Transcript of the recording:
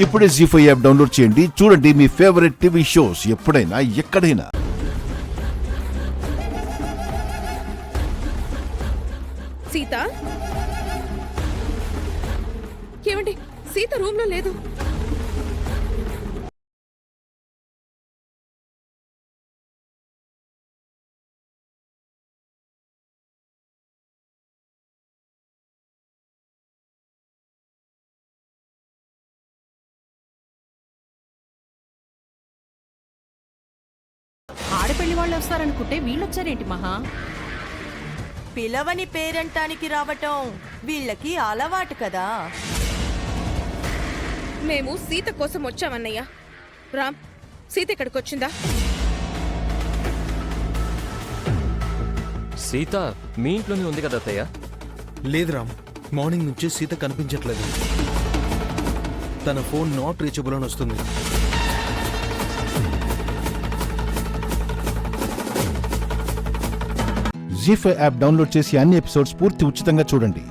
ఇప్పుడే జీ5 app download చేయండి. చూడండి మీ ఫేవరెట్ టీవీ షోస్ ఎప్పుడైనా ఎక్కడైనా. సీత, ఏమండి? సీత రూమ్ లో లేదు. ఆడపెళ్లి వాళ్ళు వస్తారనుకుంటే వీళ్ళొచ్చారేంటి మహా? పిలవని పేరంటానికి రావటం వీళ్ళకి అలవాటు కదా. మేము సీత కోసం వచ్చామన్నయ్య. రామ్, సీత ఇక్కడికి వచ్చిందా? సీత మీ ఇంట్లోనే ఉంది కదా అత్తయ్య? లేదు రామ్, మార్నింగ్ నుంచి సీత కనిపించట్లేదు. తన ఫోన్ నాట్ రీచబుల్ అని వస్తుంది. జీ5 యాప్ డౌన్లోడ్ చేసి అన్ని ఎపిసోడ్స్ పూర్తి ఉచితంగా చూడండి.